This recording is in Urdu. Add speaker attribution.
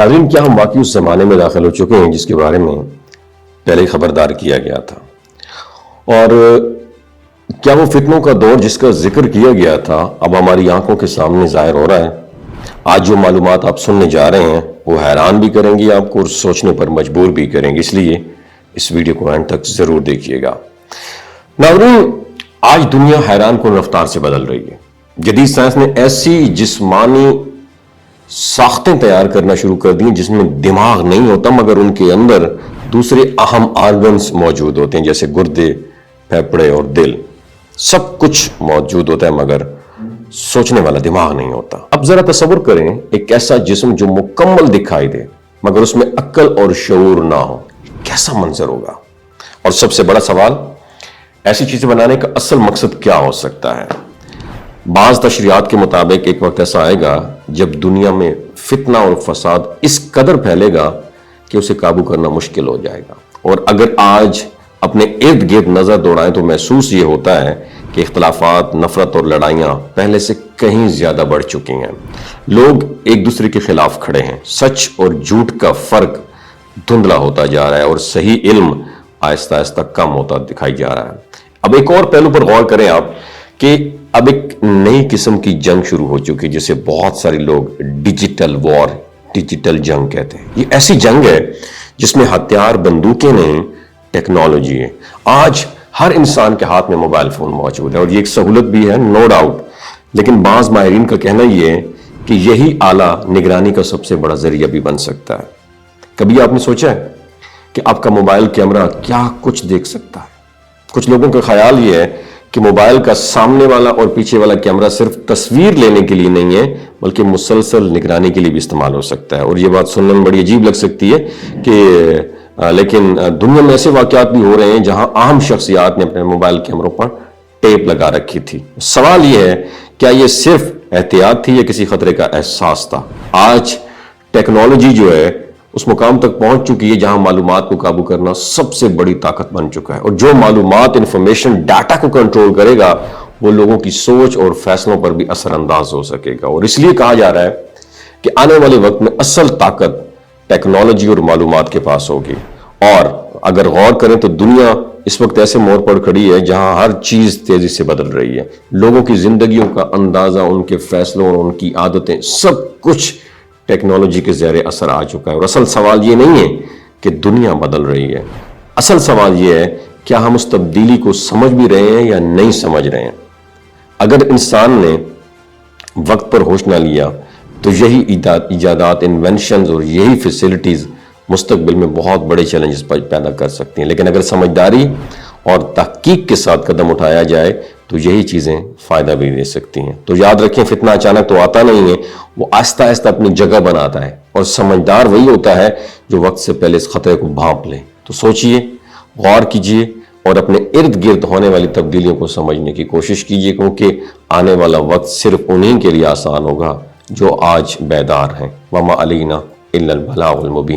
Speaker 1: ناظرین، کیا ہم واقعی اس زمانے میں داخل ہو چکے ہیں جس کے بارے میں پہلے ہی خبردار کیا گیا تھا؟ اور کیا وہ فتنوں کا دور جس کا ذکر کیا گیا تھا اب ہماری آنکھوں کے سامنے ظاہر ہو رہا ہے؟ آج جو معلومات آپ سننے جا رہے ہیں وہ حیران بھی کریں گی آپ کو اور سوچنے پر مجبور بھی کریں گی، اس لیے اس ویڈیو کو اینڈ تک ضرور دیکھیے گا۔ ناظرین، آج دنیا حیران کن رفتار سے بدل رہی ہے۔ جدید سائنس نے ایسی جسمانی ساختیں تیار کرنا شروع کر دیں جس میں دماغ نہیں ہوتا مگر ان کے اندر دوسرے اہم آرگنز موجود ہوتے ہیں، جیسے گردے، پھیپھڑے اور دل۔ سب کچھ موجود ہوتا ہے مگر سوچنے والا دماغ نہیں ہوتا۔ اب ذرا تصور کریں ایک ایسا جسم جو مکمل دکھائی دے مگر اس میں عقل اور شعور نہ ہو، کیسا منظر ہوگا؟ اور سب سے بڑا سوال، ایسی چیزیں بنانے کا اصل مقصد کیا ہو سکتا ہے؟ بعض تشریحات کے مطابق ایک وقت ایسا آئے گا جب دنیا میں فتنہ اور فساد اس قدر پھیلے گا کہ اسے قابو کرنا مشکل ہو جائے گا۔ اور اگر آج اپنے ارد گرد نظر دوڑائیں تو محسوس یہ ہوتا ہے کہ اختلافات، نفرت اور لڑائیاں پہلے سے کہیں زیادہ بڑھ چکی ہیں۔ لوگ ایک دوسرے کے خلاف کھڑے ہیں، سچ اور جھوٹ کا فرق دھندلا ہوتا جا رہا ہے اور صحیح علم آہستہ آہستہ کم ہوتا دکھائی جا رہا ہے۔ اب ایک اور پہلو پر غور کریں آپ کہ اب ایک نئی قسم کی جنگ شروع ہو چکی جسے بہت سارے لوگ ڈیجیٹل وار، ڈیجیٹل جنگ کہتے ہیں۔ یہ ایسی جنگ ہے جس میں ہتھیار بندوقیں نہیں، ٹیکنالوجی ہے۔ آج ہر انسان کے ہاتھ میں موبائل فون موجود ہے اور یہ ایک سہولت بھی ہے، نو ڈاؤٹ، لیکن بعض ماہرین کا کہنا یہ ہے کہ یہی آلہ نگرانی کا سب سے بڑا ذریعہ بھی بن سکتا ہے۔ کبھی آپ نے سوچا ہے کہ آپ کا موبائل کیمرہ کیا کچھ دیکھ سکتا ہے؟ کچھ لوگوں کا خیال یہ ہے کہ موبائل کا سامنے والا اور پیچھے والا کیمرہ صرف تصویر لینے کے لیے نہیں ہے بلکہ مسلسل نگرانی کے لیے بھی استعمال ہو سکتا ہے۔ اور یہ بات سننے میں بڑی عجیب لگ سکتی ہے کہ لیکن دنیا میں ایسے واقعات بھی ہو رہے ہیں جہاں اہم شخصیات نے اپنے موبائل کیمروں پر ٹیپ لگا رکھی تھی۔ سوال یہ ہے، کیا یہ صرف احتیاط تھی یا کسی خطرے کا احساس تھا؟ آج ٹیکنالوجی جو ہے اس مقام تک پہنچ چکی ہے جہاں معلومات کو قابو کرنا سب سے بڑی طاقت بن چکا ہے، اور جو معلومات، انفارمیشن، ڈاٹا کو کنٹرول کرے گا وہ لوگوں کی سوچ اور فیصلوں پر بھی اثر انداز ہو سکے گا۔ اور اس لیے کہا جا رہا ہے کہ آنے والے وقت میں اصل طاقت ٹیکنالوجی اور معلومات کے پاس ہوگی۔ اور اگر غور کریں تو دنیا اس وقت ایسے موڑ پر کھڑی ہے جہاں ہر چیز تیزی سے بدل رہی ہے۔ لوگوں کی زندگیوں کا اندازہ، ان کے فیصلوں اور ان کی عادتیں، سب کچھ ٹیکنالوجی کے زیر اثر آ چکا ہے۔ اور اصل سوال یہ نہیں ہے کہ دنیا بدل رہی ہے، اصل سوال یہ ہے کیا ہم اس تبدیلی کو سمجھ بھی رہے ہیں یا نہیں سمجھ رہے ہیں۔ اگر انسان نے وقت پر ہوش نہ لیا تو یہی ایجادات، انوینشنز اور یہی فیسلٹیز مستقبل میں بہت بڑے چیلنجز پیدا کر سکتی ہیں، لیکن اگر سمجھداری اور تحقیق کے ساتھ قدم اٹھایا جائے تو یہی چیزیں فائدہ بھی دے سکتی ہیں۔ تو یاد رکھیں، فتنہ اچانک تو آتا نہیں ہے، وہ آہستہ آہستہ اپنی جگہ بناتا ہے، اور سمجھدار وہی ہوتا ہے جو وقت سے پہلے اس خطرے کو بھانپ لے۔ تو سوچئے، غور کیجئے اور اپنے ارد گرد ہونے والی تبدیلیوں کو سمجھنے کی کوشش کیجئے، کیونکہ آنے والا وقت صرف انہیں کے لیے آسان ہوگا جو آج بیدار ہیں۔ وَمَا عَلَيْنَا إِلَّا الْبَلَاغُ الْمُبِينُ۔